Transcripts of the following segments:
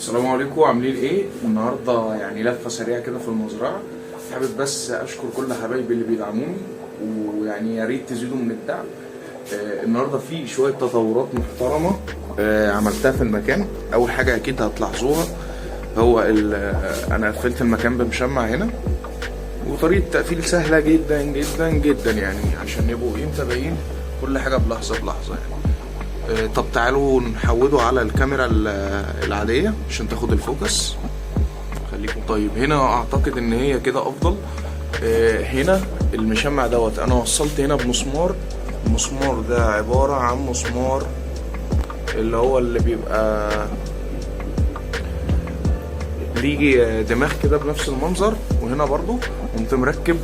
السلام عليكم، عاملين ايه؟ النهارده يعني لفه سريعه كده في المزرعه. حابب بس اشكر كل حبايبي اللي بيدعموني، ويعني يا ريت تزيدوا من الدعم. النهارده في شويه تطورات محترمه عملتها في المكان. اول حاجه اكيد هتلاحظوها هو انا قفلت المكان بمشمع هنا، وطريقه تقفيل سهله جدا جدا جدا يعني عشان يبقوا متابعين كل حاجه بلحظه بلحظه يعني. طب تعالوا نحوده على الكاميرا العادية عشان تاخد الفوكس. خليكم طيب هنا، اعتقد ان هي كده افضل. هنا المشمع دوت انا وصلت هنا بمسمار. المسمار ده عبارة عن مسمار اللي هو اللي بيبقى ليه دماغ كده بنفس المنظر، وهنا برضو قمت مركب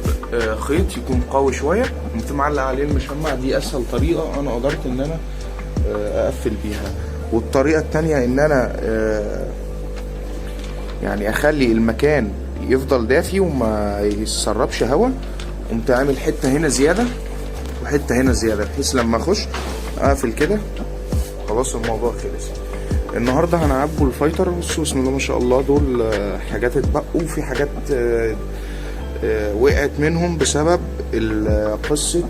خيط يكون قوي شوية، قمت معلق عليه المشمع. دي اسهل طريقة انا قدرت ان انا اقفل بيها. والطريقة التانية ان انا يعني اخلي المكان يفضل دافي وما يسربش هوا. قمت عامل حتة هنا زيادة وحتة هنا زيادة، بحيث لما اخش اقفل كده خلاص الموضوع خلص. النهاردة هنعبوا الفايتر. بصوا بسم الله ما شاء الله، دول حاجات اتبقوا، في حاجات وقعت منهم بسبب قصة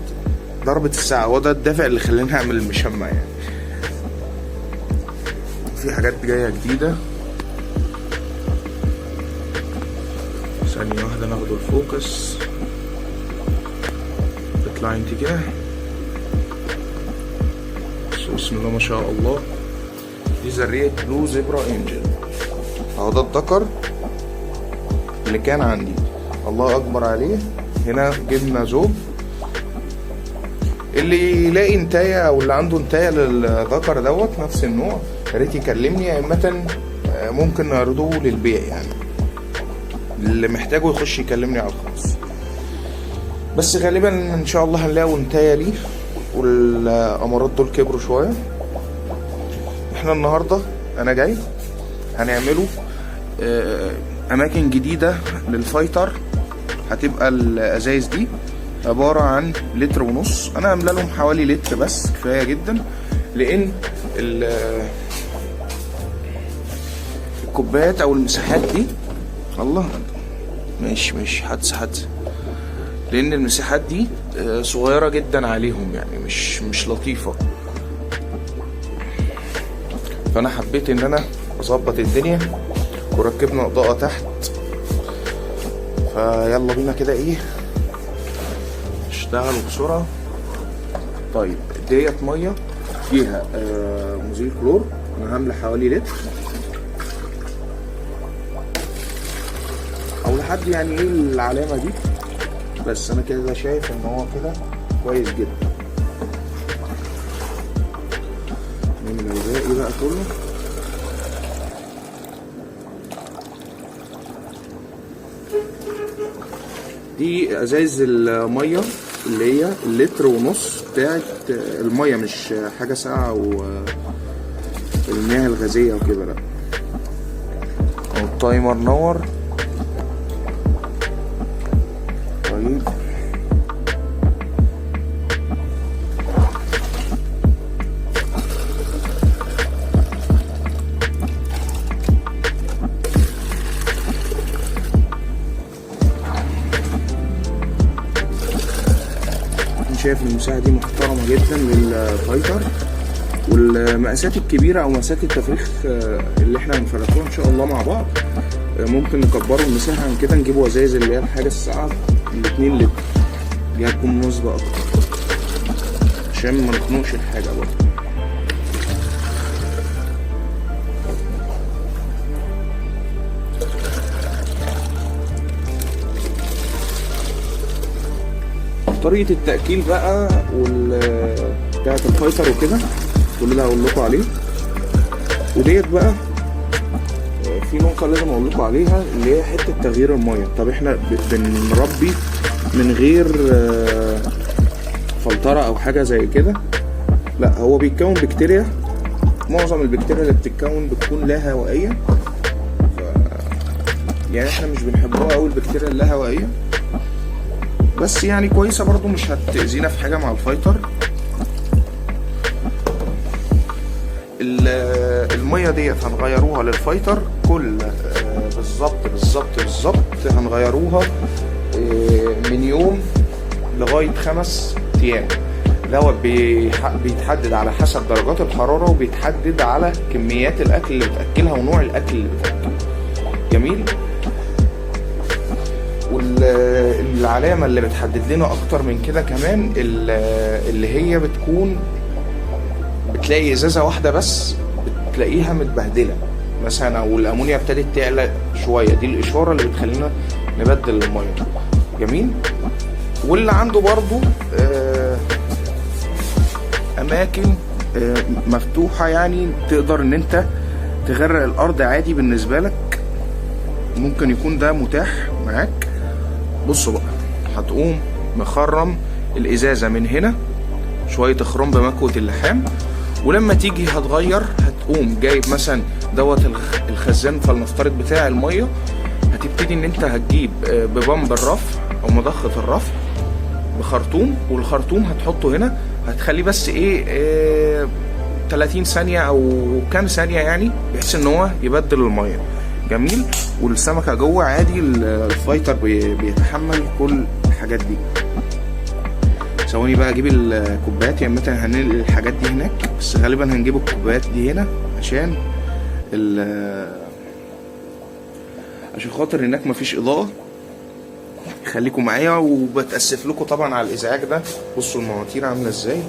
ضربة الساعة، وده الدافع اللي خلاني اعمل المشمع يعني. في حاجات جاية جديدة. ثانية واحدة ناخد الفوكس. اطلع انت كده. بسم الله ما شاء الله، دي ذرية بلو زيبرا انجل اهو. ده الذكر اللي كان عندي، الله اكبر عليه. هنا جبنا زوج. اللي يلاقي انتايه او اللي عنده انتايه للذكر دوت نفس النوع يا ريت يكلمني، عامة ممكن نعرضه للبيع يعني. اللي محتاجه يخش يكلمني على الخاص. بس غالبا ان شاء الله هنلاقي انتايه ليه، والامارات دول كبروا شويه. احنا النهارده انا جاي هنعمله اماكن جديده للفايتر. هتبقى الازايز دي عبارة عن لتر ونص. انا عامله لهم حوالي لتر بس كفاية جدا، لان الكوبايات او المساحات دي الله ماشي حادثة، لان المساحات دي صغيرة جدا عليهم يعني مش لطيفة. فانا حبيت ان انا اظبط الدنيا، وركبنا اضاءة تحت. فيلا بينا كده ايه اشتغلوا بسرعة. طيب ديت مية فيها مزيل كلور. انا هعمل حوالي لتر او لحد يعني ايه العلامة دي، بس انا كده شايف ان هو كده كويس جدا. نعمل الباقي بقى كله. دي ازايز الميه اللي هي اللتر ونص بتاعت الميه، مش حاجه ساقعه او المياه الغازيه وكده، لا. التايمر نور. طيب شايف المساحة دي محترمة جدا للفايتر. والمقاسات الكبيرة او مقاسات التفريخ اللي احنا هنفرخوها ان شاء الله مع بعض ممكن نكبروا المساحة عن كده، نجيبوا ازايز اللي هي الحاجة الساقعة ال2 لتر دي هتكون مناسبة اكتر عشان ما نخنقش الحاجة برضه. طريقة التأكيل بقى بتاعت الفايتر وكده كل ده هقول لكم عليه. وديت بقى في نقطة لازم اقول لكم عليها، اللي هي حتة تغيير المية. طب احنا بنربي من غير فلترة او حاجة زي كده، لا، هو بيتكون بكتيريا. معظم البكتيريا اللي بتتكون بتكون لا هوائية، يعني احنا مش بنحبها اوي البكتيريا اللا هوائية، بس يعني كويسة برضو، مش هتأذينا في حاجة مع الفايتر. الميه ديت هنغيروها للفايتر كل بالظبط هنغيروها من يوم لغايه 5 ايام. دوت بيتحدد على حسب درجات الحراره، وبيتحدد على كميات الاكل اللي بتاكلها ونوع الاكل اللي بتاكله. جميل. والعلامه اللي بتحدد لنا اكتر من كده كمان اللي هي بتلاقي ازازه واحده بس بتلاقيها متبهدله مثلا، او الامونيا ابتدت تعلى شويه، دي الاشاره اللي بتخلينا نبدل الميه. جميل. واللي عنده برضو اماكن مفتوحه، يعني تقدر ان انت تغرق الارض عادي بالنسبه لك، ممكن يكون ده متاح معاك. بصوا بقى، هتقوم مخرم الازازه من هنا شويه خرم بمكوه اللحام، ولما تيجي هتغير هتقوم جايب مثلا دوت الخزان فلنفترض بتاع الميه، هتبتدي ان انت هتجيب ببمب الرفع او مضخه الرفع بخرطوم، والخرطوم هتحطه هنا، هتخليه بس 30 ثانيه او كام ثانيه يعني، بحيث ان هو يبدل الميه. جميل. والسمكه جوه عادي، الفايتر بيتحمل كل الحاجات دي. ثواني بقى اجيب الكوبايات، يعني مثلا هننقل الحاجات دي هناك، بس غالبا هنجيب الكوبايات دي هنا عشان خاطر هناك مفيش اضاءه. خليكم معايا، وبتاسف لكم طبعا على الازعاج ده. بصوا المواتير عامله ازاي.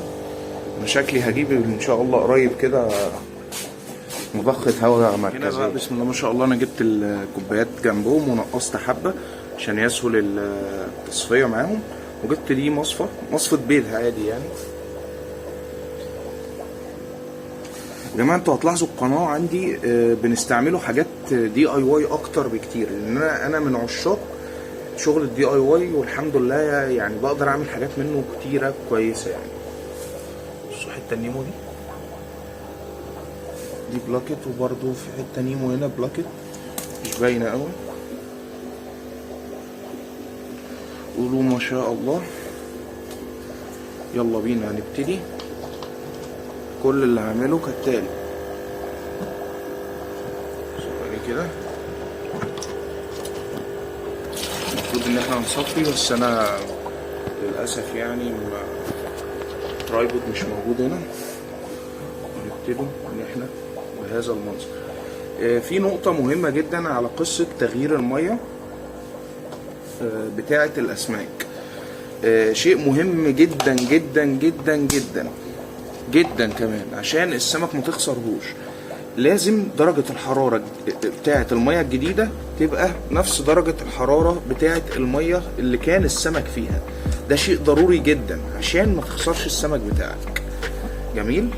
انا شكلي هجيب ان شاء الله قريب كده مضخه هواء مركزيه. هنا بقى بسم الله ما شاء الله انا جبت الكوبايات جنبهم ونقصت حبه عشان يسهل التصفيه معاهم، وجبت دي مصفة بيض عادي يعني. يا جماعه انتوا هتلاحظوا القناه عندي بنستعمله حاجات DIY اكتر بكتير، لان انا من عشاق شغل الDIY، والحمد لله يعني بقدر اعمل حاجات منه كتيره كويسه يعني. بصوا حته النيمو دي بلاكت، وبرده في حته نيمو هنا بلاكت مش باينه قوي. قولوا ما شاء الله. يلا بينا هنبتدي. كل اللي هعمله كالتالي، كده المفروض ان احنا هنصفي، بس انا للاسف يعني ترايبود مش موجود هنا. هنبتدي ان احنا بهذا المنظر. في نقطة مهمة جدا على قصة تغيير المية بتاعة الأسماك. شيء مهم جدا جدا جدا جدا جدا كمان، عشان السمك ما تخسرهوش. لازم درجة الحرارة بتاعة المية الجديدة تبقى نفس درجة الحرارة بتاعة المية اللي كان السمك فيها. ده شيء ضروري جدا عشان ما تخسرش السمك بتاعك. جميل.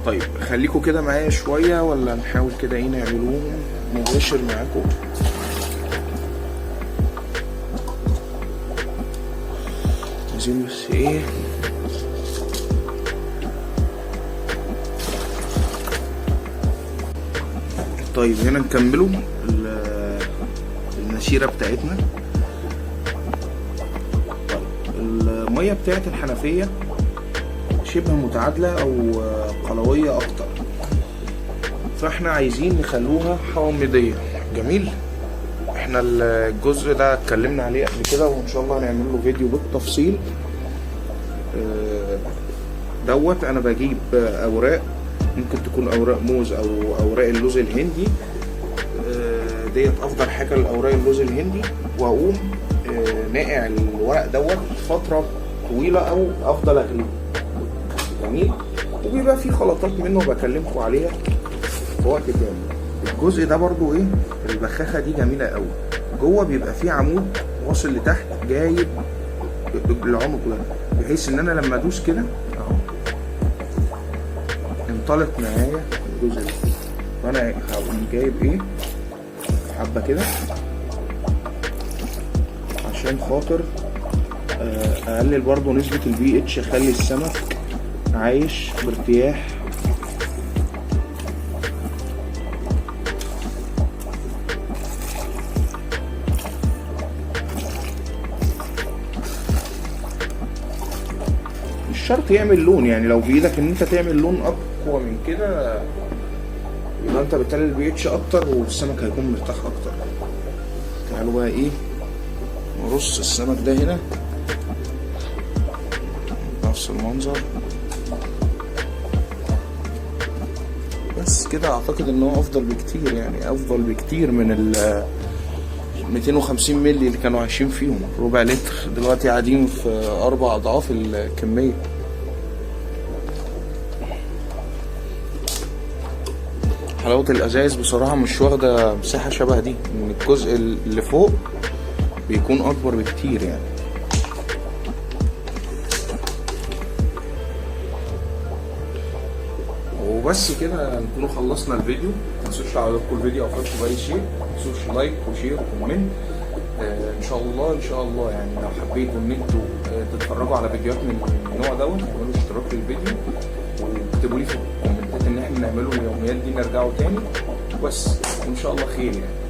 طيب خليكم كده معايا شوية، ولا نحاول كده نعملوهم مباشر معاكم. عايزين بس طيب هنا نكملوا المسيرة بتاعتنا. طيب المية بتاعت الحنفية شبه متعادلة او قلوية اكتر، فاحنا عايزين نخلوها حامضية. جميل. احنا الجزء ده اتكلمنا عليه قبل كده، وان شاء الله هنعمل له فيديو بالتفصيل. دوت انا بجيب اوراق، ممكن تكون اوراق موز او اوراق اللوز الهندي. ديت افضل حاجه لاوراق اللوز الهندي، واقوم ناقع الورق دوت فتره طويله، او افضل اغليه. جميل. وبيبقى في خلطات منه بكلمكم عليها في وقت تاني. الجزء ده برضو البخاخه دي جميله قوي. جوه بيبقى فيه عمود واصل لتحت جايب العمق ده، بحيث ان انا لما ادوس كده اهو انطلق معايا الجزء ده. فانا هقوم جايب حبه كده عشان خاطر اقلل برضو نسبه الPH، اخلي السمك عايش بارتياح. مش شرط يعمل لون، يعني لو بايدك ان انت تعمل لون اقوى من كده فانت بالتالي البي اتش اكتر والسمك هيكون مرتاح اكتر. تعالوا بقى ايه نرص السمك ده هنا نفس المنظر بس كده. اعتقد ان هو افضل بكتير، يعني افضل بكتير من ال 250 مللي اللي كانوا عايشين فيهم ربع لتر، دلوقتي قاعدين في 4 اضعاف الكمية. حلاوة الازايز بصراحة مش واخدة مساحة شبه دي، ان الجزء اللي فوق بيكون اكبر بكتير يعني. وبس كده نكونوا خلصنا الفيديو. متنسوش لو عجبكم الفيديو او فاتكم باي شيء متنسوش لايك وشير وكومنت. ان شاء الله يعني لو حبيتوا ان انتوا تتفرجوا على فيديوهات من النوع دوت اعملوا اشتراك للفيديو واكتبوا لي في الكومنتات ان احنا نعمله اليوميات دي نرجعوا تاني. بس وان شاء الله خير يعني.